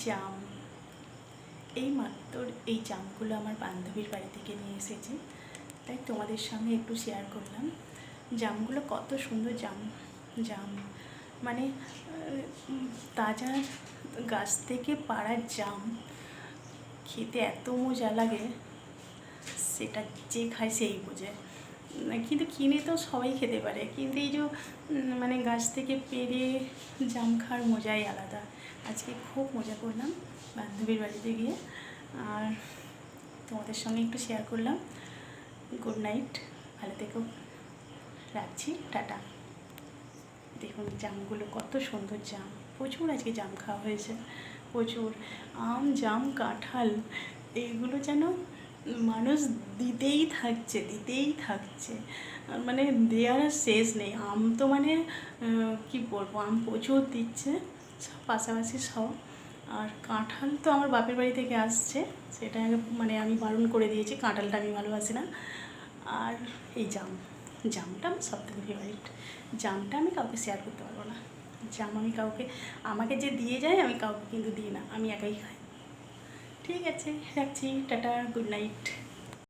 জাম। এই মাত্র এই জামগুলো আমার বান্ধবীর বাড়ি থেকে নিয়ে এসেছি, তাই তোমাদের সঙ্গে একটু শেয়ার করলাম। জামগুলো কত সুন্দর জাম জাম মানে তাজা গাছ থেকে পাড়া জাম খেতে এত মজা লাগে, সেটা যে খায় সেই বোঝে। কিন্তু কিনে তো সবাই খেতে পারে, কিন্তু এই যে মানে গাছ থেকে পেড়ে জাম খাওয়ার মজাই আলাদা। আজকে খুব মজা করলাম বান্ধবীর বাড়িতে গিয়ে, আর তোমাদের সঙ্গে একটু শেয়ার করলাম। গুড নাইট, ভালো থেকো, রাখছি, টাটা। দেখুন জামগুলো কত সুন্দর জাম, প্রচুর আজকে জাম খাওয়া হয়েছে, প্রচুর। আম, জাম, কাঁঠাল এইগুলো যেন মানুষ দিতেই থাকছে, মানে দেওয়ার আর শেষ নেই। আম তো মানে কি বলবো, আম প্রচুর দিচ্ছে, সব পাশাপাশি সব। আর কাঁঠাল তো আমার বাপের বাড়ি থেকে আসছে, সেটা মানে আমি বারণ করে দিয়েছি, কাঁঠালটা আমি ভালোবাসি না। আর এই জামটা আমার সবথেকে ফেভারিট। জামটা আমি কাউকে শেয়ার করতে পারবো না। জাম আমি আমাকে যে দিয়ে যায়, আমি কাউকে কিন্তু দিই না, আমি একাই খাই। ঠিক আছে, রাখছি, টাটা, গুড নাইট।